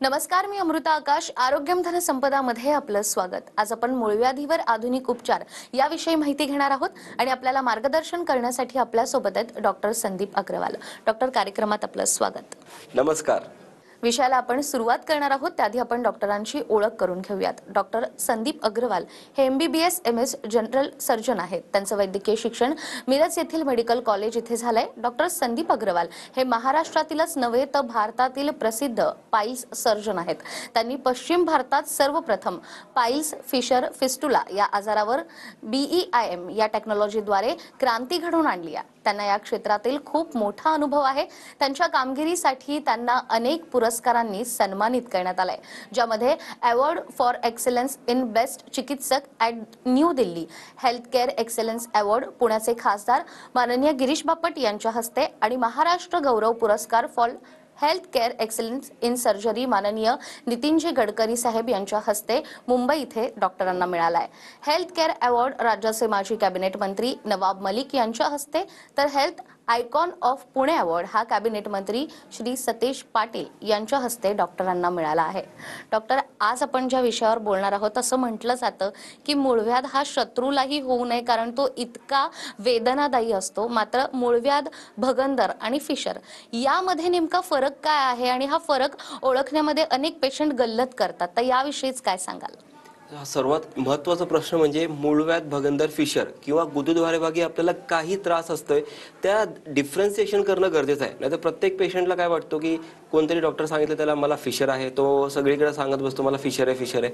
नमस्कार, मी अमृता आकाश. आरोग्यम धन संपदामध्ये आपलं स्वागत. आज आपण मूळव्याधीवर आधुनिक उपचार याविषयी माहिती घेणार आहोत आणि आपल्याला मार्गदर्शन करण्यासाठी आपल्या सोबत आहेत डॉक्टर संदीप अग्रवाल. डॉक्टर, कार्यक्रमात आपलं स्वागत. नमस्कार. विषयाला आपण सुरुवात करणार आहोत त्याआधी आपण डॉक्टरांची ओळख करून घेऊयात. डॉक्टर संदीप अग्रवाल हे MBBS MS जनरल सर्जन आहेत. त्यांचं वैद्यकीय शिक्षण मिरज येथील मेडिकल कॉलेज इथे झालंय. डॉक्टर संदीप अग्रवाल हे महाराष्ट्रातीलच नव्हे तर भारतातील प्रसिद्ध पाईल्स सर्जन आहेत. त्यांनी पश्चिम भारतात सर्वप्रथम पाईल्स फिशर फिस्टुला या आजारावर BEIM या टेक्नॉलॉजीद्वारे क्रांती घडवून आणली आहे. त्यांना या क्षेत्रातील खूप मोठा अनुभव आहे. त्यांच्या कामगिरीसाठी त्यांना अनेक पुरस्कारांनी सन्मानित करण्यात आलंय, ज्यामध्ये award for excellence in best चिकित्सक at New Delhi, health care excellence award पुण्याचे खासदार माननीय गिरीश बापट यांच्या हस्ते आणि महाराष्ट्र गौरव पुरस्कार for health care excellence in surgery माननीय नितीनजी गडकरी साहेब यांच्या हस्ते मुंबई इथे डॉक्टरांना मिळालाय. हेल्थ केअर अवॉर्ड राज्याचे माजी कॅबिनेट मंत्री नवाब मलिक यांच्या हस्ते, तर health icon of Pune award हा कॅबिनेट मंत्री श्री सतेज पाटील यांच्या हस्ते डॉक्टरांना मिळाला आहे. डॉक्टर, आज आपण ज्या विषयावर बोलणार आहोत असं म्हटलं जातं की मूळव्याध हा शत्रूलाही होऊ नये, कारण तो इतका वेदनादायी असतो. मात्र मूळव्याध, भगंदर आणि फिशर यामध्ये नेमका फरक काय आहे आणि हा फरक ओळखण्यामध्ये अनेक पेशंट गल्लत करतात, तर याविषयीच काय सांगाल? सर्वात महत्त्वाचा प्रश्न म्हणजे मूळव्याध, भगंदर, फिशर किंवा गुदद्वारेभागी आपल्याला काही त्रास असतोय त्या डिफरन्सिएशन करणं गरजेचं आहे. नाहीतर प्रत्येक पेशंटला काय वाटतो की कोणतरी डॉक्टर सांगितलं त्याला मला फिशर आहे, तो सगळीकडे सांगत बसतो मला फिशर आहे.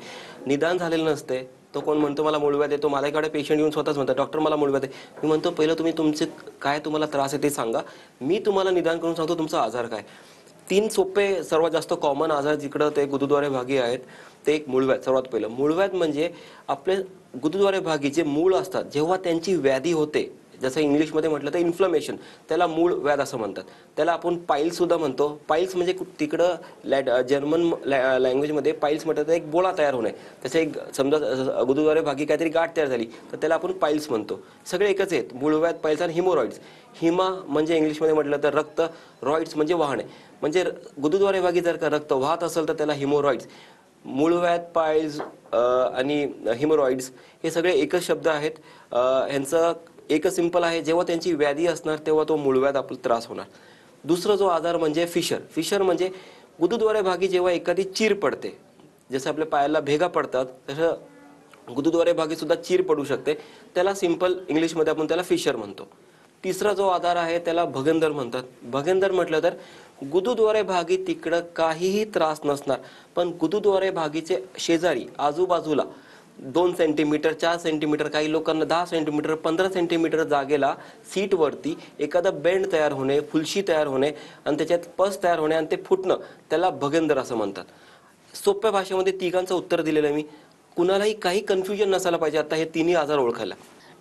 निदान झालेलं नसते. तो कोण म्हणतो मला मूळव्याध आहे, तो माझ्याकडे पेशंट येऊन स्वतःच म्हणतात डॉक्टर मला मूळव्याध आहे. मी म्हणतो पहिलं तुम्ही तुमचे काय तुम्हाला त्रास आहे ते सांगा, मी तुम्हाला निदान करून सांगतो तुमचा आजार काय. 3 सोपे सर्वात जास्त कॉमन आजार जिकडं ते गुदद्वारे भागी आहेत ते एक मूळव्याध. सर्वात पहिलं मूळव्याध म्हणजे आपले गुदद्वारे भागी जे मूळ असतात जेव्हा त्यांची व्याधी होते, जसं इंग्लिशमध्ये म्हटलं तर इन्फ्लमेशन, त्याला मूळ व्याध असं म्हणतात. त्याला आपण पाईल्स सुद्धा म्हणतो. पाईल्स म्हणजे तिकडं जर्मन लँग्वेजमध्ये पाईल्स म्हटलं तर एक बोळा तयार होणे. त्याचं एक समजा गुदद्वारे भागी काहीतरी गाठ तयार झाली तर त्याला आपण पाईल्स म्हणतो. सगळे एकच आहेत, मूळव्याध, पाईल्स आणि हिमोरॉइड्स. हिमा म्हणजे इंग्लिशमध्ये म्हटलं तर रक्त, रॉइड्स म्हणजे वाहणे. म्हणजे गुदद्वारे भागी जर का रक्त वाहत असेल तर त्याला हिमोरॉइड्स. मूळव्याध, पाईल्स आणि हिमोरॉइड्स हे सगळे एकच शब्द आहेत. ह्यांचं एकच सिंपल आहे, जेव्हा त्यांची व्याधी असणार तेव्हा तो मूळव्याध आपला त्रास होणार. दुसरा जो आजार म्हणजे फिशर. फिशर म्हणजे गुदद्वारे भागी जेव्हा एखादी चीर पडते, जसं आपल्या पायाला भेगा पडतात तसं गुदद्वारे भागी सुद्धा चीर पडू शकते, त्याला सिंपल इंग्लिशमध्ये आपण त्याला फिशर म्हणतो. तिसरा जो आजार आहे त्याला भगंदर म्हणतात. भगंदर म्हटलं तर गुदद्वारे भागी तिकडं काहीही त्रास नसणार, पण गुदद्वारे भागीचे शेजारी आजूबाजूला 2 सेंटीमीटर, 4 सेंटीमीटर, काही लोकांना 10 सेंटीमीटर, 15 सेंटीमीटर जागेला सीटवरती एखादा बेंड तयार होणे, फुलशी तयार होणे आणि त्याच्यात पस तयार होणे आणि ते फुटणं, त्याला भगंदर असं म्हणतात. सोप्या भाषेमध्ये तिघांचं उत्तर दिलेलं आहे मी. कुणालाही काही कन्फ्युजन नसायला पाहिजे आता हे तिन्ही आजार ओळखायला.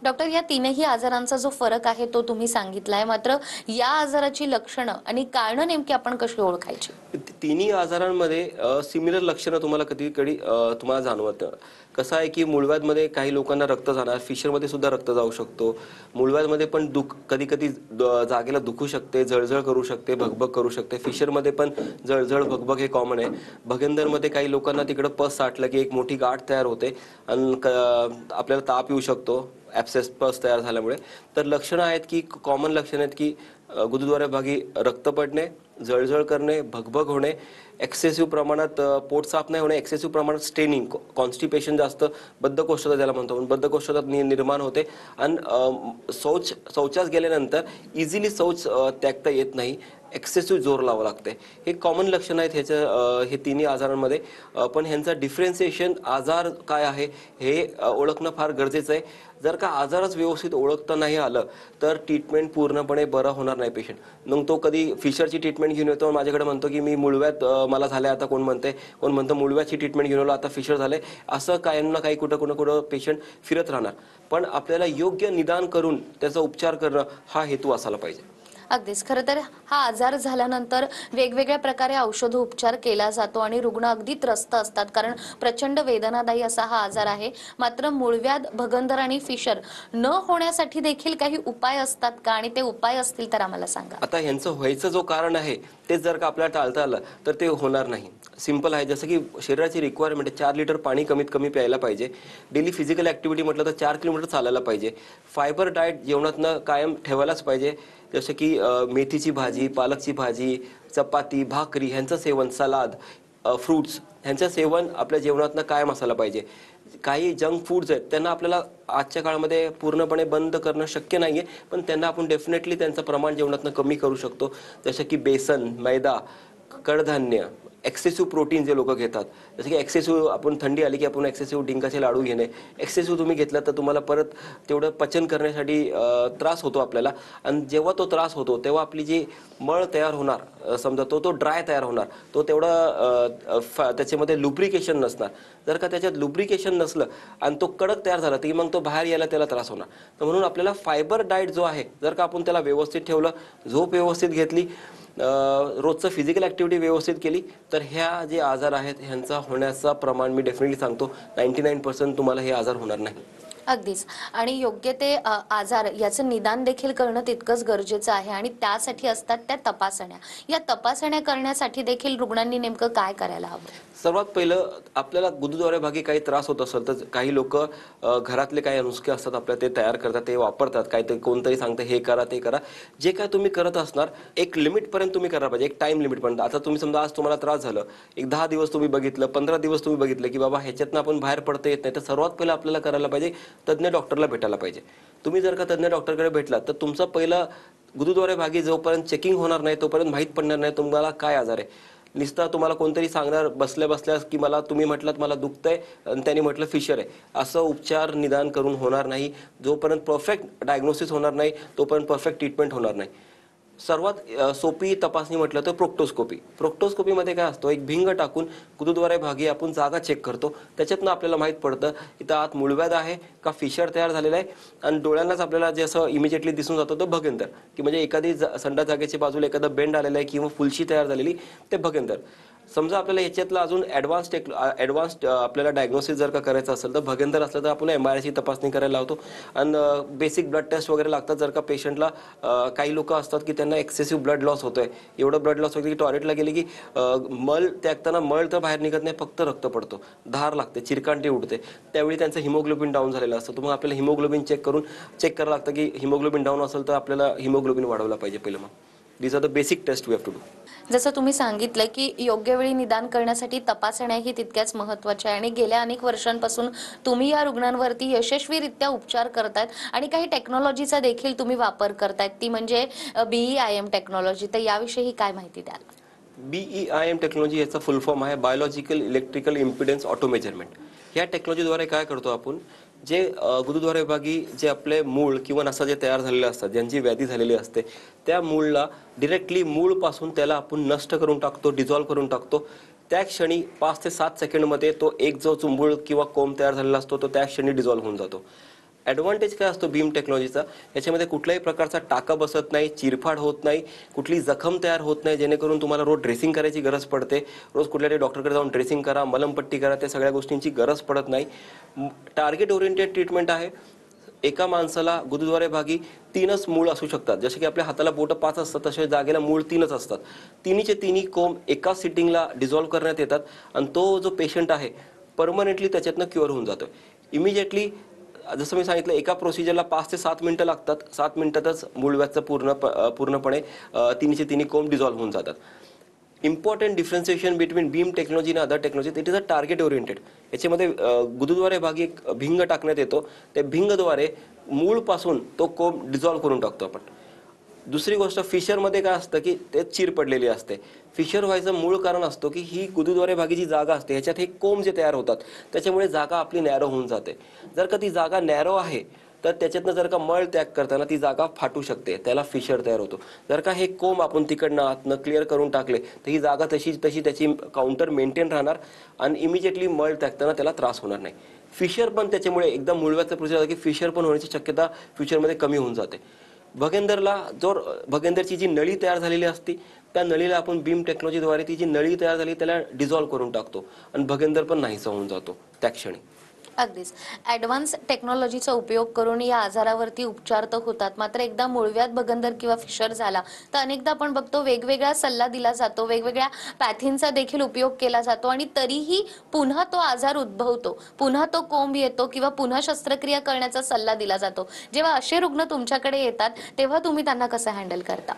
डॉक्टर, या तीनही आजारांचा जो फरक आहे तो तुम्ही सांगितलाय, मात्र या आजाराची लक्षणं आणि कारणं नेमकी आपण कशी ओळखायची? तिन्ही आजारांमध्ये सिमिलर लक्षणं तुम्हाला कधी कधी तुम्हाला जाणवतं. कसं आहे की मूळव्याधमध्ये काही लोकांना रक्त जाणार, फिशरमध्ये सुद्धा रक्त जाऊ शकतो. मूळव्याधमध्ये पण कधी कधी जागेला दुखू शकते, जळजळ करू शकते, भगभग करू शकते. फिशरमध्ये पण जळजळ, भगभग हे कॉमन आहे. भगंदरमध्ये काही लोकांना तिकडं पस साठलं की एक मोठी गाठ तयार होते आणि आपल्याला ताप येऊ शकतो ॲब्सेस पस तयार झाल्यामुळे. तर लक्षणं आहेत की कॉमन लक्षणं आहेत की गुदद्वारे भागी रक्त पडणे, जळजळ करणे, भगभग होणे, एक्सेसिव्ह प्रमाणात पोट साफ नाही होणे, एक्सेसिव्ह प्रमाणात स्ट्रेनिंग, कॉन्स्टिपेशन जास्त, बद्धकोष्ठता ज्याला म्हणतो, बद्धकोष्ठता निर्माण होते आणि शौचास गेल्यानंतर इझिली शौच त्यागता येत नाही, एक्सेसिव्ह जोर लावावं लागते. हे कॉमन लक्षणं आहेत ह्याच्या हे तिन्ही आजारांमध्ये. पण ह्यांचं डिफरन्सिएशन आजार काय आहे हे ओळखणं फार गरजेचं आहे. जर का आजारच व्यवस्थित ओळखता नाही आलं तर ट्रीटमेंट पूर्णपणे बरं होणार नाही पेशंट. मग तो कधी फिशरची ट्रीटमेंट घेऊन येतो माझ्याकडे म्हणतो की मी मूळव्याध मला झालंय, आता कोण म्हणतं मूळव्याधची ट्रीटमेंट घेऊन आलो आता फिशर झालंय. असं काही ना काही कुठं पेशंट फिरत राहणार. पण आपल्याला योग्य निदान करून त्याचा उपचार करणं हा हेतू असायला पाहिजे. अगदीच. खरं तर हा आजार झाल्यानंतर वेगवेगळ्या प्रकारे औषधोपचार केला जातो आणि रुग्ण अगदी त्रस्त असतात, कारण प्रचंड वेदनादायी असा हा आजार आहे. मात्र मूळव्याध, भगंदर आणि फिशर न होण्यासाठी देखील काही उपाय असतात का? आणि ते उपाय असतील तर आम्हाला सांगा. आता ह्यांचं व्हायचं जो कारण आहे तेच जर का आपल्याला टाळता आलं तर ते होणार नाही. सिंपल आहे, जसं की शरीराची रिक्वायरमेंट आहे 4 लिटर पाणी कमीत कमी प्यायला पाहिजे. डेली फिजिकल ॲक्टिव्हिटी म्हटलं तर 4 किलोमीटर चालायला पाहिजे. फायबर डाएट जेवणातनं कायम ठेवायलाच पाहिजे. जसं की मेथीची भाजी, पालकची भाजी, चपाती, भाकरी ह्यांचं सेवन, सलाद, फ्रूट्स ह्यांचं सेवन आपल्या जेवणातनं कायम असायला पाहिजे. काही जंक फूड्स आहेत त्यांना आपल्याला आजच्या काळामध्ये पूर्णपणे बंद करणं शक्य नाहीये, पण त्यांना आपण डेफिनेटली त्यांचं प्रमाण जेवणातनं कमी करू शकतो. जसं की बेसन, मैदा, कडधान्य, एक्सेसिव्ह प्रोटीन जे लोक घेतात, जसं की एक्सेसिव्ह आपण थंडी आली की आपण एक्सेसिव्ह डिंकाचे लाडू घेणे, एक्सेसिव्ह तुम्ही घेतलं तर तुम्हाला परत तेवढं पचन करण्यासाठी त्रास होतो आपल्याला. आणि जेव्हा तो त्रास होतो तेव्हा आपली जी मळ तयार होणार, समजा तो ड्राय तयार होणार, तो तेवढा त्याच्यामध्ये लुब्रिकेशन नसणार. जर का त्याच्यात लुब्रिकेशन नसलं आणि तो कडक तयार झाला तर मग तो बाहेर यायला त्याला त्रास होणार. तर म्हणून आपल्याला फायबर डाएट जो आहे, जर का आपण त्याला व्यवस्थित ठेवलं, झोप व्यवस्थित घेतली, रोजचं फिजिकल ॲक्टिव्हिटी व्यवस्थित केली, तर ह्या जे आजार आहेत ह्यांचा होण्याचा प्रमाण मी डेफिनेटली सांगतो 99% तुम्हाला हे आजार होणार नाही. अगदीच. आणि योग्य ते आजार याचं निदान देखील करणं तितकंच गरजेचं आहे आणि त्यासाठी असतात त्या तपासण्या. या तपासण्या करण्यासाठी देखील रुग्णांनी नेमकं काय करायला हवं? सर्वात पहिलं आपल्याला गुदद्वारेभागी काही त्रास होत असेल तर काही लोक घरातले काही नुस्खे असतात आपल्या ते तयार करतात, ते वापरतात. काय ते कोणतरी सांगतं हे करा ते करा. जे काय तुम्ही करत असणार एक लिमिटपर्यंत तुम्ही करायला पाहिजे, एक टाइम लिमिटपर्यंत. आता तुम्ही समजा आज तुम्हाला त्रास झालं, एक 10 दिवस तुम्ही बघितलं, 15 दिवस तुम्ही बघितलं की बाबा ह्याच्यातनं आपण बाहेर पडता येत नाही, तर सर्वात पहिलं आपल्याला करायला पाहिजे तज्ज्ञ डॉक्टरला भेटायला पाहिजे. तुम्ही जर का तज्ज्ञ डॉक्टरकडे भेटलात तर तुमचं पहिलं गुदद्वारेभागी जोपर्यंत चेकिंग होणार नाही तोपर्यंत माहीत पडणार नाही तुम्हाला काय आजार आहे. नुसता तुम्हाला कोणतरी सांगणार बसल्या बसल्यास की मला, तुम्ही म्हटलात मला दुखतंय आणि त्यांनी म्हटलं फिशर आहे, असं उपचार निदान करून होणार नाही. जोपर्यंत परफेक्ट डायग्नोसिस होणार नाही तोपर्यंत परफेक्ट ट्रीटमेंट होणार नाही. सर्वात सोपी तपासणी म्हटलं तर प्रोक्टोस्कोपी. प्रोक्टोस्कोपीमध्ये काय असतं, एक भिंग टाकून गुदद्वारेभागी आपण जागा चेक करतो. त्याच्यातनं आपल्याला माहीत पडतं इथं आत मूळव्याध आहे का फिशर तयार झालेला आहे. आणि डोळ्यांनाच आपल्याला जे असं इमिजिएटली दिसून जातं तो भगंदर, की म्हणजे एखादी संडास जागेच्या बाजूला एखादा बेंड आलेला आहे किंवा फुलशी तयार झालेली, ते भगंदर. समजा आपल्याला याच्यातलं अजून ॲडव्हान्स्ड आपल्याला डायग्नोसिस जर का करायचं असेल तर भगंदर असलं तर आपण MRI तपासणी करायला लावतो. आणि बेसिक ब्लड टेस्ट वगैरे लागतात. जर का पेशंटला काही लोक असतात की त्यांना एक्सेसिव्ह ब्लड लॉस होतोय, एवढं ब्लड लॉस होतं की टॉयलेटला गेले की मळ त्यागताना मळ तर बाहेर निघत नाही, फक्त रक्त पडतो, धार लागते, चिरकांटी उडते, त्यावेळी त्यांचं हिमोग्लोबिन डाऊन झालेलं असतं. तर मग आपल्याला हिमोग्लोबिन चेक करायला लागतं की हिमोग्लोबिन डाऊन असेल तर आपल्याला हिमोग्लोबिन वाढवलं पाहिजे पहिलं. मग these are the basic test we have to do. जसं तुम्ही सांगितलं की योग्य वेळी निदान करण्यासाठी तपासण्याही तितक्याच महत्त्वाच्या आहे आणि गेल्या अनेक वर्षांपासून तुम्ही या रुग्णांवरती यशस्वीरित्या उपचार करतायत आणि काही टेक्नॉलॉजीचा देखील तुम्ही वापर करतायत, ती म्हणजे BEIM टेक्नॉलॉजी. तर याविषयी काय माहिती द्याल? BEIM टेक्नॉलॉजी याचा फुल फॉर्म आहे biological electrical impedance auto measurement. ह्या टेक्नॉलॉजीद्वारे काय करतो आपण, जे गुदद्वारेभागी जे आपले मूळ किंवा नसा जे तयार झालेले असतात, ज्यांची व्याधी झालेली असते, त्या मूळला डिरेक्टली मूळपासून त्याला आपण नष्ट करून टाकतो, डिझॉल्व्ह करून टाकतो. त्या क्षणी 5 ते 7 सेकंडमध्ये तो एक जो चुंबूळ किंवा कोंब तयार झालेला असतो तो त्या क्षणी डिझॉल्व्ह होऊन जातो. ॲडव्हान्टेज काय असतो बीम टेक्नॉलॉजीचा, याच्यामध्ये कुठल्याही प्रकारचा टाका बसत नाही, चिरफाड होत नाही, कुठली जखम तयार होत नाही, जेणेकरून तुम्हाला रोज ड्रेसिंग करायची गरज पडते. रोज कुठल्या तरी डॉक्टरकडे जाऊन ड्रेसिंग करा, मलमपट्टी करा, त्या सगळ्या गोष्टींची गरज पडत नाही. टार्गेट ओरिएंटेड ट्रीटमेंट आहे. एका माणसाला गुदद्वारेभागी 3च मूळ असू शकतात. जसे की आपल्या हाताला बोटं 5 असतात तसे जागेला मूळ 3च असतात. तिन्हीचे तिन्ही कोंब एका सिटिंगला डिझॉल्व्ह करण्यात येतात आणि तो जो पेशंट आहे परमनंटली त्याच्यातनं क्युअर होऊन जातो इमिजिएटली. जसं मी सांगितलं एका प्रोसिजरला 5 ते 7 मिनिटं लागतात. 7 मिनिटातच मूळव्याधचं पूर्णपणे तिन्हीचे तिन्ही कोंब डिझॉल्व्ह होऊन जातात. Important differentiation between beam technology आणि other technology, it is a target oriented. याच्यामध्ये गुदद्वारेभागी एक भिंग टाकण्यात येतो. त्या भिंगद्वारे मूळपासून तो कोंब डिझॉल्व्ह करून टाकतो आपण. दुसरी गोष्ट, फिशरमध्ये काय असतं की ते चीर पडलेली असते. फिशर व्हायचं मूळ कारण असतो की ही गुदद्वारेभागी जी जागा असते ह्याच्यात हे कोंब जे तयार होतात त्याच्यामुळे जागा आपली नॅरो होऊन जाते. जर का ती जागा नॅरो आहे तर त्याच्यातनं जर का मळ त्याग करताना ती जागा फाटू शकते, त्याला फिशर तयार होतो. जर का हे कोंब आपण तिकडनं आतनं क्लिअर करून टाकले तर ही जागा तशी त्याची काउंटर मेंटेन राहणार आणि इमिजिएटली मळ त्यागताना त्याला त्रास होणार नाही. फिशर पण त्याच्यामुळे एकदम मूळव्याधचं प्रोसिजर की फिशर पण होण्याची शक्यता फ्युचरमध्ये कमी होऊन जाते. भगेंदरला जो भगेंदरची जी नळी तयार झालेली असते त्या नळीला आपण बीम टेक्नॉलॉजीद्वारे ती जी नळी तयार झाली त्याला डिझॉल्व्ह करून टाकतो आणि भगेंदर पण नाहीसा होऊन जातो त्या क्षणी. अगदीच ॲडव्हान्स टेक्नॉलॉजीचा उपयोग करून या आजारावरती उपचार तर होतात, मात्र एकदा मूळव्याध भगंदर किंवा फिशर झाला तर अनेकदा आपण बघतो वेगवेगळा सल्ला दिला जातो, वेगवेगळ्या पॅथींचा देखील उपयोग केला जातो आणि तरीही पुन्हा तो आजार उद्भवतो, पुन्हा तो कोंब येतो किंवा पुन्हा शस्त्रक्रिया करण्याचा सल्ला दिला जातो. जेव्हा असे रुग्ण तुमच्याकडे येतात तेव्हा तुम्ही त्यांना कसं हँडल करता?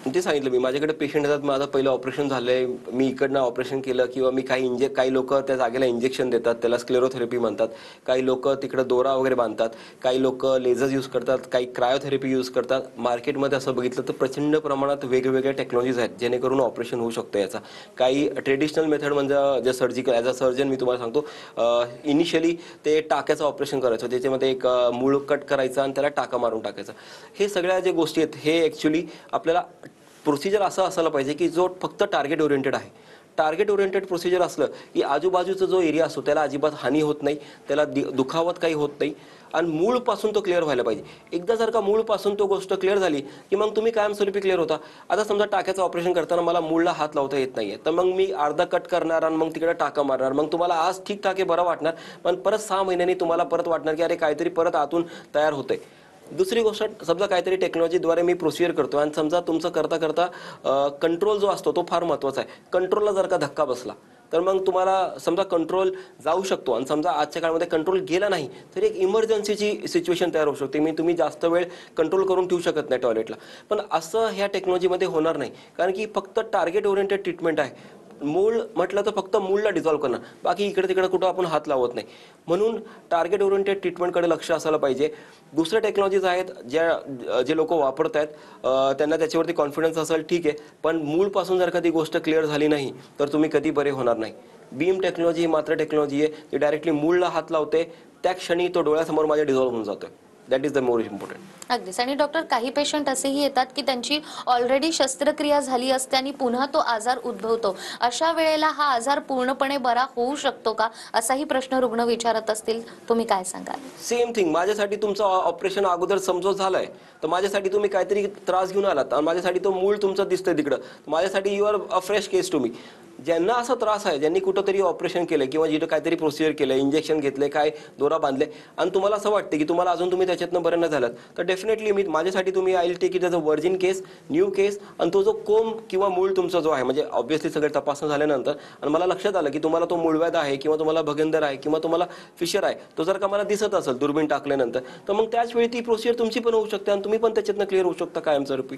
ते सांगितलं मी, माझ्याकडे पेशंट येतात, माझं पहिलं ऑपरेशन झालंय, मी इकडनं ऑपरेशन केलं किंवा मी काही लोक त्या जागेला इंजेक्शन देतात, त्याला स्क्लेरोथेरपी म्हणतात. काही लोक तिकडे दोरा वगैरे बांधतात, काही लोक लेझर यूज करतात, काही क्रायोथेरपी यूज करतात. मार्केटमध्ये असं बघितलं तर प्रचंड प्रमाणात वेगवेगळ्या टेक्नॉलॉजीज आहेत जेणेकरून ऑपरेशन होऊ शकतं याचा. काही ट्रेडिशनल मेथड म्हणजे जे सर्जिकल, ॲज अ सर्जन मी तुम्हाला सांगतो, इनिशियली ते टाक्याचं ऑपरेशन करायचं, त्याच्यामध्ये एक मूळ कट करायचं आणि त्याला टाका मारून टाकायचं. हे सगळ्या ज्या गोष्टी आहेत हे ॲक्च्युली आपल्याला प्रोसिजर असं असायला पाहिजे की जो फक्त टार्गेट ओरिएंटेड आहे. टार्गेट ओरिएंटेड प्रोसिजर असलं की आजूबाजूचा जो एरिया असतो त्याला अजिबात हानी होत नाही, त्याला दुखावत काही होत नाही आणि मूळपासून तो क्लिअर व्हायला पाहिजे. एकदा जर का मूळपासून तो गोष्ट क्लिअर झाली की मग तुम्ही कायमस्वरूपी क्लिअर होता. आता समजा टाक्याचं ऑपरेशन करताना मला मूळला हात लावता येत नाहीये तर मग मी अर्धा कट करणार आणि मग तिकडे टाका मारणार, मग तुम्हाला आज ठीकठाक आहे, बरं वाटणार, पण परत 6 महिन्यांनी तुम्हाला परत वाटणार की अरे काहीतरी परत आतून तयार होतंय. दुसरी गोष्ट, समजा काहीतरी टेक्नॉलॉजीद्वारे मी प्रोसिजर करतो आणि समजा तुमचं करता करता कंट्रोल जो असतो तो फार महत्त्वाचा आहे. कंट्रोलला जर का धक्का बसला तर मग तुम्हाला समजा कंट्रोल जाऊ शकतो आणि समजा आजच्या काळामध्ये कंट्रोल गेला नाही तर एक इमर्जन्सीची सिच्युएशन तयार होऊ शकते. तुम्ही जास्त वेळ कंट्रोल करून ठेवू शकत नाही टॉयलेटला, पण असं ह्या टेक्नॉलॉजीमध्ये होणार नाही कारण की फक्त टार्गेट ओरिएंटेड ट्रीटमेंट आहे. मूळ म्हटलं तर फक्त मूळला डिझॉल्व्ह करणं, बाकी इकडे तिकडे कुठं आपण हात लावत नाही. म्हणून टार्गेट ओरिएंटेड ट्रीटमेंटकडे लक्ष असायला पाहिजे. दुसऱ्या टेक्नॉलॉजीज आहेत जे लोक वापरत आहेत त्यांना त्याच्यावरती कॉन्फिडन्स असेल ठीक आहे, पण मूळपासून जर का ती गोष्ट क्लिअर झाली नाही तर तुम्ही कधी बरे होणार नाही. बीम टेक्नॉलॉजी ही मात्र टेक्नॉलॉजी आहे ती डायरेक्टली मूळला हात लावते, त्या क्षणी तो डोळ्यासमोर माझ्या डिझॉल्व्ह होऊन जातोय. That is the more important. अगदीच. आणि डॉक्टर, काही पेशंट असेही येतात की त्यांची ऑलरेडी शस्त्रक्रिया झाली असते आणि पुन्हा तो आजार उद्भवतो. अशा वेळेला हा आजार पूर्णपणे बरा होऊ शकतो का, असाही प्रश्न रुग्ण विचारत असतील, तुम्ही काय सांगाल? सेम थिंग, माझ्यासाठी तुमचं ऑपरेशन अगोदर समजून झालंय तर माझ्यासाठी तुम्ही काहीतरी त्रास घेऊन आलात आणि माझ्यासाठी तो मूळ तुमचं दिसतंय तिकडं, माझ्यासाठी you are a fresh case to me. ज्यांना असा त्रास आहे, ज्यांनी कुठंतरी ऑपरेशन केलं किंवा जिथं काहीतरी प्रोसिजर केलं, इंजेक्शन घेतले, काय दोरा बांधले आणि तुम्हाला असं वाटतं की तुम्हाला अजून तुम्ही त्याच्यातनं बरं नाही झालात, तर डेफिनेटली माझ्यासाठी तुम्ही I will take it as a virgin case, new case. आणि तो जो कोंब किंवा मूळ तुमचा जो आहे, म्हणजे ऑब्व्हियसली सगळे तपासणं झाल्यानंतर आणि मला लक्षात आलं की तुम्हाला तो मूळव्याध आहे किंवा तुम्हाला भगंदर आहे किंवा तुम्हाला फिशर आहे, तो जर का मला दिसत असेल दुर्बीण टाकल्यानंतर, तर मग त्याच वेळी ती प्रोसिजर तुमची पण होऊ शकते आणि तुम्ही पण त्याच्यातनं क्लिअर होऊ शकता कायमस्वरूपी.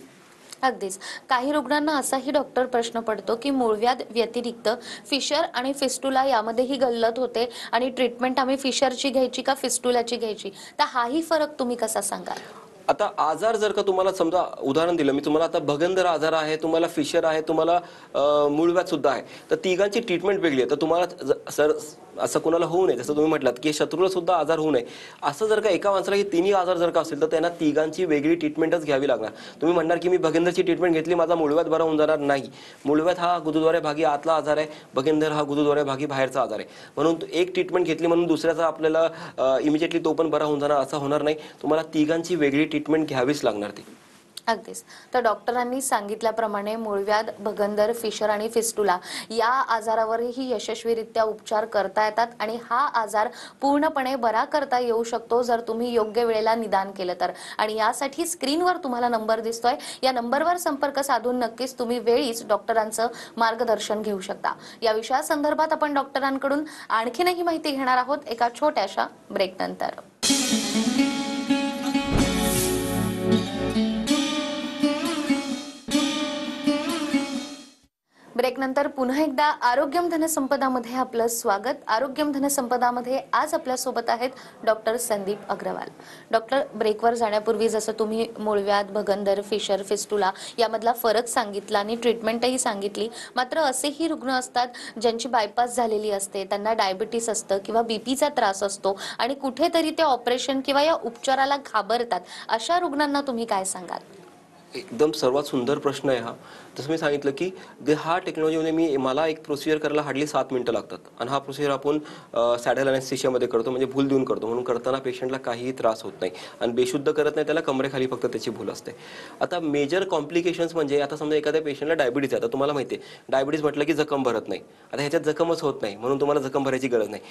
अगदीच. काही रुग्णांना असाही डॉक्टर प्रश्न पडतो की मूळव्याध व्यतिरिक्त फिशर आणि फिस्टुला यामध्येही गल्लत होते आणि ट्रीटमेंट आम्ही फिशरची घ्यायची का फिस्टुलाची घ्यायची, तर हाही फरक तुम्ही कसा सांगाल? आता आजार जर का तुम्हाला समजा उदाहरण दिलं मी तुम्हाला, आता भगंदर आजार आहे, तुम्हाला फिशर आहे, तुम्हाला मूळव्याध सुद्धा आहे, तर तिघांची ट्रीटमेंट वेगळी आहे. तर तुम्हाला सर असं कोणाला होऊ नये, जसं तुम्ही म्हटलात की शत्रूला सुद्धा आजार होऊ नये, असं जर का एका माणसाला ही तिन्ही आजार जर का असेल तर त्यांना तिघांची वेगळी ट्रीटमेंटच घ्यावी लागणार. तुम्ही म्हणणार की मी भगंदरची ट्रीटमेंट घेतली माझा मूळव्याध बरा होऊन जाणार नाही. मूळव्याध हा गुदद्वारे भागी आतला आजार आहे, भगंदर हा गुदद्वारे भागी बाहेरचा आजार आहे. म्हणून एक ट्रीटमेंट घेतली म्हणून दुसऱ्याचा आपल्याला इमिजिएटली तो पण बरा होऊन जाणार असं होणार नाही. तुम्हाला तिघांची वेगळी ट्रीटमेंट घ्यावीच लागणार ती. अगदीच. तर डॉक्टरांनी सांगितल्याप्रमाणे मूळव्याध, भगंदर, फिशर आणि फिस्टुला या आजारावरही यशस्वीरित्या उपचार करता येतात आणि हा आजार पूर्णपणे बरा करता येऊ शकतो जर तुम्ही योग्य वेळेला निदान केलं तर. आणि यासाठी स्क्रीनवर तुम्हाला नंबर दिसतोय, या नंबरवर संपर्क साधून नक्कीच तुम्ही वेळीच डॉक्टरांचं मार्गदर्शन घेऊ शकता. या विषयासंदर्भात आपण डॉक्टरांकडून आणखीनही माहिती घेणार आहोत एका छोट्याशा ब्रेक नंतर. ब्रेक नंतर पुन्हा एकदा आरोग्यम धनसंपदामध्ये आपलं स्वागत. आरोग्यम धनसंपदामध्ये आज आपल्या सोबत आहेत डॉक्टर संदीप अग्रवाल. डॉक्टर, ब्रेकवर जाण्यापूर्वी जसं तुम्ही मूळव्याध, भगंदर, फिशर, फिस्टुला यामधला फरक सांगितला आणि ट्रीटमेंटही सांगितली, मात्र असेही रुग्ण असतात ज्यांची बायपास झालेली असते, त्यांना डायबिटीस असतं किंवा बीपीचा त्रास असतो आणि कुठेतरी ते ऑपरेशन किंवा या उपचाराला घाबरतात. अशा रुग्णांना तुम्ही काय सांगाल? एकदम सर्वात सुंदर प्रश्न आहे हा. जसं मी सांगितलं की हा टेक्नॉलॉजीमध्ये मला एक प्रोसिजर करायला हार्डली 7 मिनिटं लागतात आणि हा प्रोसिजर आपण सॅडल अनेस्थेशियामध्ये करतो, म्हणजे भूल देऊन करतो. म्हणून करताना पेशंटला काहीही त्रास होत नाही आणि बेशुद्ध करत नाही, त्याला कमरेखाली फक्त त्याची भूल असते. आता मेजर कॉम्प्लिकेशन्स म्हणजे आता समजा एखाद्या पेशंटला डायबिटीज आहे. आता तुम्हाला माहिती आहे डायबिटीज म्हटलं की जखम भरत नाही. आता ह्याच्यात जखमच होत नाही म्हणून तुम्हाला जखम भरायची गरज नाही.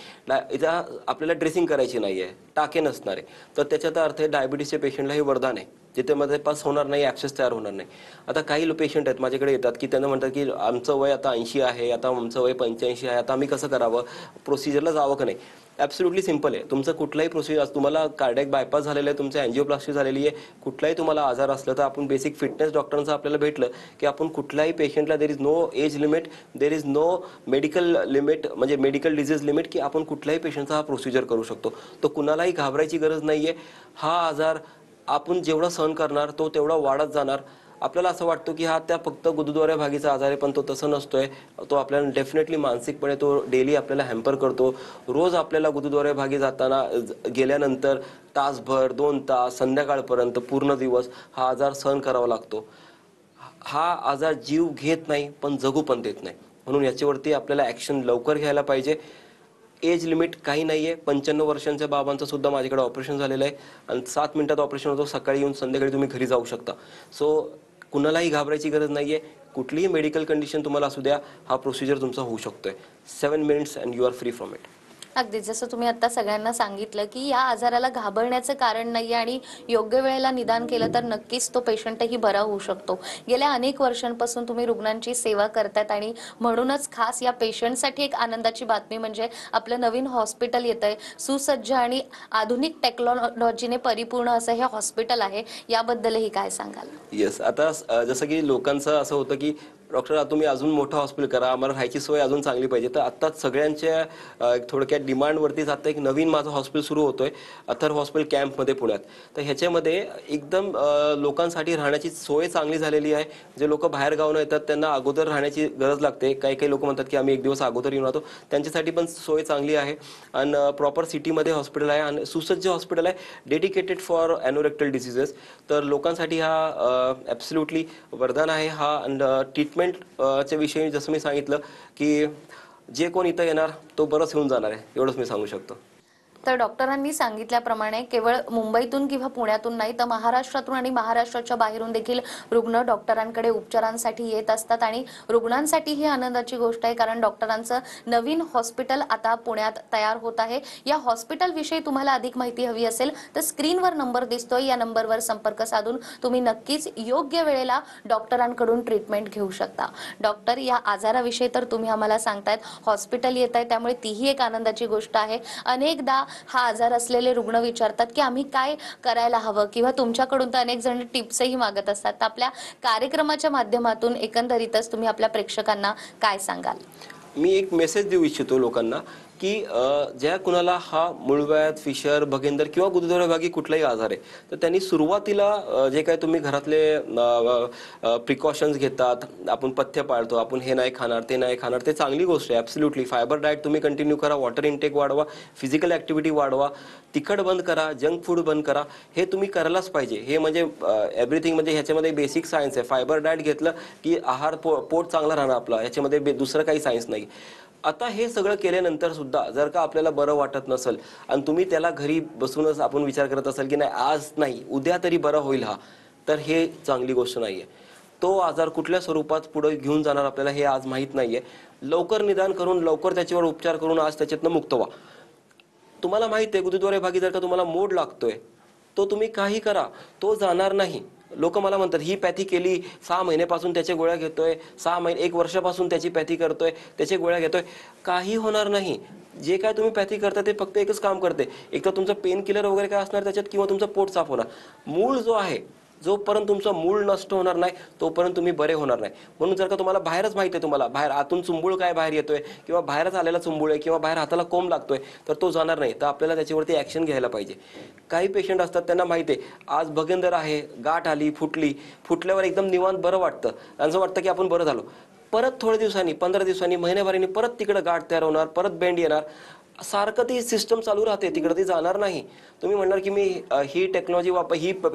इथं आपल्याला ड्रेसिंग करायची नाही आहे, टाके नसणार आहे, तर त्याच्यात अर्थ आहे डायबिटीसच्या पेशंटला हे वरदान आहे. जिथे मध्ये पास होणार नाही, ॲक्सेस तयार होणार नाही. आता काही पेशंट आहेत माझ्याकडे येतात की त्यांना म्हणतात की आमचं वय आता 80 आहे, आता आमचं वय 85 आहे, आता आम्ही कसं करावं, प्रोसिजरला जावं का नाही. ॲब्सोल्युटली सिम्पल आहे. तुमचं कुठलाही प्रोसिजर, तुम्हाला कार्डियक बायपास झालेलं आहे, तुमचं अँजिओप्लास्टी झालेली आहे, कुठलाही तुम्हाला आजार असला तर आपण बेसिक फिटनेस डॉक्टरांचं आपल्याला भेटलं की आपण कुठल्याही पेशंटला there is no age limit, there is no medical limit, म्हणजे मेडिकल डिझीज लिमिट, की आपण कुठल्याही पेशंटचा हा प्रोसिजर करू शकतो. तो कुणालाही घाबरायची गरज नाही आहे. हा आजार आपण जेवढा सहन करणार तो तेवढा वाढत जाणार. आपल्याला असं वाटतं की हा त्या फक्त गुदद्वारे भागीचा आजार आहे, पण तो तसं नसतोय. तो आपल्याला डेफिनेटली मानसिकपणे तो डेली आपल्याला हॅम्पर करतो. रोज आपल्याला गुदद्वारे भागी जाताना गेल्यानंतर तासभर 2 तास संध्याकाळपर्यंत पूर्ण दिवस हा आजार सहन करावा लागतो. हा आजार जीव घेत नाही पण जगू पण देत नाही. म्हणून याच्यावरती आपल्याला ॲक्शन लवकर घ्यायला पाहिजे. एज लिमिट काही नाही आहे. 95 वर्षांच्या बाबांचं सुद्धा माझ्याकडे ऑपरेशन झालेलं आहे आणि 7 मिनिटात ऑपरेशन होतं. सकाळी येऊन संध्याकाळी तुम्ही घरी जाऊ शकता. सो कुणालाही घाबरायची गरज नाही आहे. कुठलीही मेडिकल कंडिशन तुम्हाला असू द्या, हा प्रोसिजर तुमचा होऊ शकतोय. 7 minutes and you are free from it. अगदी जसं तुम्ही आता सगळ्यांना सांगितलं की या आजाराला घाबरण्याचं कारण नाही आणि योग्य वेळेला निदान केलं तर नक्कीच तो पेशंटही बरा होऊ शकतो. गेल्या अनेक वर्षांपासून तुम्ही रुग्णांची सेवा करतात आणि म्हणूनच खास या पेशंटसाठी एक आनंदाची बातमी म्हणजे आपलं नवीन हॉस्पिटल येतंय. सुसज्ज आणि आधुनिक टेक्नॉलॉजीने परिपूर्ण असं हे हॉस्पिटल आहे. याबद्दलही काय सांगाल? येस, आता जसं की लोकांचं असं होतं की डॉक्टर तुम्ही अजून मोठं हॉस्पिटल करा, आम्हाला राहायची सोय अजून चांगली पाहिजे. तर आता सगळ्यांच्या थोडक्यात डिमांडवरतीच आता एक नवीन माझं हॉस्पिटल सुरू होतोय, अथर हॉस्पिटल कॅम्पमध्ये पुण्यात. तर ह्याच्यामध्ये एकदम लोकांसाठी राहण्याची सोय चांगली झालेली आहे. जे लोक बाहेर गावानं येतात त्यांना अगोदर राहण्याची गरज लागते. काही काही लोक म्हणतात की आम्ही 1 दिवस अगोदर येऊन राहतो, त्यांच्यासाठी पण सोय चांगली आहे. आणि प्रॉपर सिटीमध्ये हॉस्पिटल आहे आणि सुसज्ज हॉस्पिटल आहे, डेडिकेटेड फॉर ॲनोरेक्टल डिसीजेस. तर लोकांसाठी हा ॲब्सोल्युटली वरदान आहे हा. ट्रीटमेंट च्या विषयी जसं मी सांगितलं की जे कोण इथं येणार तो बरंच होऊन जाणार आहे, एवढंच मी सांगू शकतो. तर डॉक्टरांनी सांगितल्याप्रमाणे केवळ मुंबईतून किंवा पुण्यातून नाही तर महाराष्ट्रातून आणि महाराष्ट्राच्या बाहेरून देखील रुग्ण डॉक्टरांकडे उपचारांसाठी येत असतात आणि रुग्णांसाठी ही आनंदाची गोष्ट आहे कारण डॉक्टरांचं नवीन हॉस्पिटल आता पुण्यात तयार होत आहे. या हॉस्पिटलविषयी तुम्हाला अधिक माहिती हवी असेल तर स्क्रीनवर नंबर दिसतोय, या नंबरवर संपर्क साधून तुम्ही नक्कीच योग्य वेळेला डॉक्टरांकडून ट्रीटमेंट घेऊ शकता. डॉक्टर, या आजाराविषयी तर तुम्ही आम्हाला सांगतायत, हॉस्पिटल येत आहे त्यामुळे तीही एक आनंदाची गोष्ट आहे. अनेकदा हा आजार असलेले रुग्ण विचारतात की आम्ही काय करायला हवं किंवा तुमच्याकडून तर अनेक जण टिप्सही मागत असतात. तर आपल्या कार्यक्रमाच्या माध्यमातून एकंदरीतच तुम्ही आपल्या प्रेक्षकांना काय सांगाल? मी एक मेसेज देऊ इच्छितो लोकांना की ज्या कुणाला हा मूळव्याध, फिशर, भगेंदर किंवा गुदद्वारेभागी कुठलाही आजार आहे तर त्यांनी सुरुवातीला जे काय तुम्ही घरातले प्रिकॉशन्स घेतात, आपण पथ्य पाळतो, आपण हे नाही खाणार ते नाही खाणार, ते चांगली गोष्ट आहे ॲब्सोल्युटली. फायबर डाएट तुम्ही कंटिन्यू करा, वॉटर इनटेक वाढवा, फिजिकल ॲक्टिव्हिटी वाढवा, तिखट बंद करा, जंक फूड बंद करा. हे तुम्ही करायलाच पाहिजे. हे म्हणजे एव्हरीथिंग, म्हणजे ह्याच्यामध्ये बेसिक सायन्स आहे. फायबर डाएट घेतलं की आहार पोट चांगला राहणार आपला, ह्याच्यामध्ये दुसरं काही सायन्स नाही. आता हे सगळं केल्यानंतर सुद्धा जर का आपल्याला बरं वाटत नसेल आणि तुम्ही त्याला घरी बसूनच आपण विचार करत असाल की नाही आज नाही उद्या तरी बरं होईल हा, तर हे चांगली गोष्ट नाहीये. तो आजार कुठल्या स्वरूपात पुढे घेऊन जाणार आपल्याला हे आज माहीत नाहीये. लवकर निदान करून लवकर त्याच्यावर उपचार करून आज त्याच्यातनं मुक्त व्हा. तुम्हाला माहिती आहे गुदद्वारे भागी जर का तुम्हाला मोड लागतोय तो तुम्ही काही करा, तो जाणार नाही. लोक मला म्हणतात ही पॅथी केली, 6 महिन्यापासून त्याच्या गोळ्या घेतोय, 6 महिने 1 वर्षापासून त्याची पॅथी करतोय, त्याच्या गोळ्या घेतोय, काही होणार नाही. जे काय तुम्ही पॅथी करता ते फक्त एकच काम करते, एक तर तुमचं पेन किलर वगैरे काय असणार त्याच्यात किंवा तुमचं पोट साफ होणार. मूळ जो आहे, जोपर्यंत तुमचं मूळ नष्ट होणार नाही तोपर्यंत तुम्ही बरे होणार नाही. म्हणून जर का तुम्हाला बाहेरच माहिती आहे, तुम्हाला बाहेर आतून चुंबूळ काय बाहेर येतोय किंवा बाहेरच आलेला चुंबूळ आहे किंवा बाहेर हाताला कोंब लागतोय तर तो जाणार नाही. तर आपल्याला त्याच्यावरती ॲक्शन घ्यायला पाहिजे. काही पेशंट असतात त्यांना माहिती आहे आज भगेंदर आहे, गाठ आली, फुटल्यावर एकदम निवांत बरं वाटतं, त्यांचं वाटतं की आपण बरं झालो. परत थोड्या दिवसांनी, 15 दिवसांनी, महिन्याभराने परत तिकडे गाठ तयार होणार, परत बेंड येणार. सारखं ती सिस्टम चालू राहते, तिकडे ती जाणार नाही. तुम्ही म्हणणार की मी ही टेक्नॉलॉजी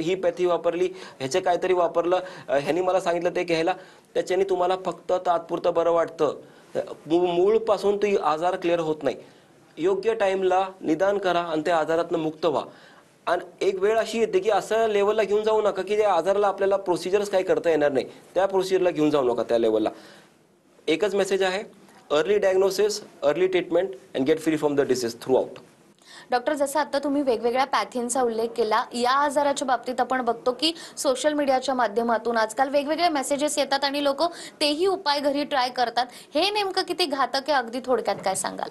ही पॅथी वापरली, ह्याचे काहीतरी वापरलं, ह्यानी मला सांगितलं ते घ्यायला, त्याच्याने तुम्हाला फक्त तात्पुरतं बरं वाटतं. मूळपासून ती आजार क्लिअर होत नाही. योग्य टाइमला निदान करा आणि त्या आजारातनं मुक्त व्हा. आणि एक वेळ अशी येते की असं लेवलला घेऊन जाऊ नका की त्या आजाराला आपल्याला प्रोसिजर्स काही करता येणार नाही, त्या प्रोसिजरला घेऊन जाऊ नका त्या लेवलला. एकच मेसेज आहे, early diagnosis, early treatment and get free from the disease through out. Doctor, जसं आता तुम्ही वेगवेगळ्या पॅथींचा उल्लेख केला, या आजाराच्या बाबतीत आपण बघतो की सोशल मीडियाच्या माध्यमातून आजकाल वेगवेगळे मेसेजेस येतात आणि लोक तेही उपाय घरी ट्राय करतात. हे नेमकं किती घातक आहे, अगदी थोडक्यात काय सांगाल?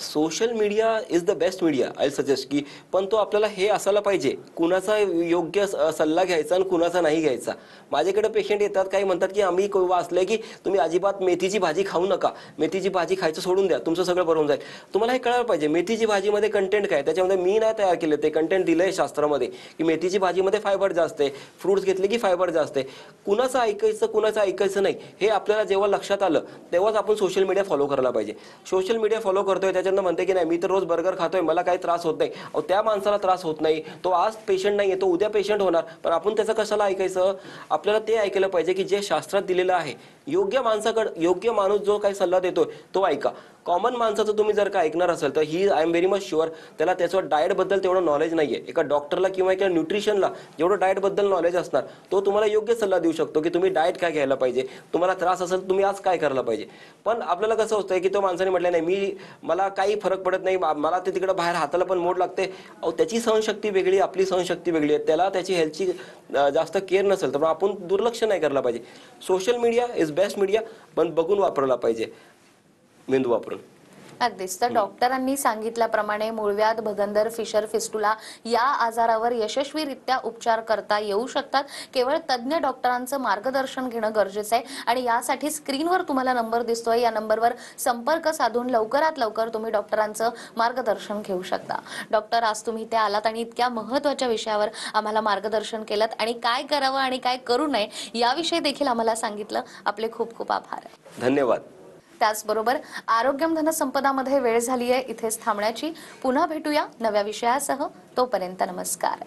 Social media is the best media, I suggest की, पण तो आपल्याला हे असायला पाहिजे कुणाचा योग्य सल्ला घ्यायचा आणि कुणाचा नाही घ्यायचा. माझ्याकडे पेशंट येतात, काही म्हणतात की आम्ही वाचलंय की तुम्ही अजिबात मेथीची भाजी खाऊ नका, मेथीची भाजी खायचं सोडून द्या, तुमचं सगळं बरं होऊन जाईल. तुम्हाला हे कळायला पाहिजे मेथीची भाजीमध्ये कंटेंट काय, त्याच्यामध्ये मी नाही तयार केले, ते कंटेंट दिलंय शास्त्रामध्ये की मेथीची भाजीमध्ये फायबर जास्त आहे, फ्रुट्स घेतले की फायबर जास्त आहे. कुणाचं ऐकायचं कुणाचं ऐकायचं नाही हे आपल्याला जेव्हा लक्षात आलं तेव्हाच आपण सोशल मीडिया फॉलो करायला पाहिजे. सोशल मीडिया फॉलो करतोय त्याच्यानं म्हणते की नाही मी तर रोज बर्गर खातोय, मला काही त्रास होत नाही. त्या माणसाला त्रास होत नाही, तो आज पेशंट नाहीये, तो उद्या पेशंट होणार, पण आपण त्याचं कशाला ऐकायचं? आपल्याला ते ऐकायला पाहिजे की जे शास्त्रात दिलेलं आहे, योग्य माणसाकडे योग्य माणूस जो काही सल्ला देतोय तो ऐका. कॉमन माणसाचं तुम्ही जर का ऐकणार असेल तर ही I am very much sure त्याला त्याचं डाएटबद्दल तेवढं नॉलेज नाहीये. एका डॉक्टरला किंवा एका न्यूट्रिशनला जेवढं डाएटबद्दल नॉलेज असणार तो तुम्हाला योग्य सल्ला देऊ शकतो की तुम्ही डाएट काय घ्यायला पाहिजे, तुम्हाला त्रास असेल तुम्ही आज काय करायला पाहिजे. पण आपल्याला कसं होतंय की तो माणसाने म्हटलं नाही मला काही फरक पडत नाही, मला ते तिकडे बाहेर हाताला पण मोड लागते. त्याची सहनशक्ती वेगळी, आपली सहनशक्ती वेगळी आहे, त्याला त्याची हेल्थची जास्त केअर नसेल तर आपण दुर्लक्ष नाही करायला पाहिजे. Social media is best media, पण बघून वापरला पाहिजे, मेंदू वापरून. अगदीच. तर डॉक्टरांनी सांगितल्याप्रमाणे मूळव्याध, भगंदर, फिशर, फिस्टुला या आजारावर यशस्वीरित्या उपचार करता येऊ शकतात. केवळ तज्ज्ञ डॉक्टरांचं मार्गदर्शन घेणं गरजेचं आहे आणि यासाठी स्क्रीनवर तुम्हाला नंबर दिसतोय, या नंबरवर संपर्क साधून लवकरात लवकर तुम्ही डॉक्टरांचं मार्गदर्शन घेऊ शकता. डॉक्टर, आज तुम्ही इथे आलात आणि इतक्या महत्त्वाच्या विषयावर आम्हाला मार्गदर्शन केलं आणि काय करावं आणि काय करू नये याविषयी देखील आम्हाला सांगितलं. आपले खूप खूप आभार. धन्यवाद. त्याचबरोबर आरोग्यम धनसंपदामध्ये वेळ झाली आहे इथेच थांबण्याची. पुन्हा भेटूया नव्या विषयासह. तोपर्यंत नमस्कार.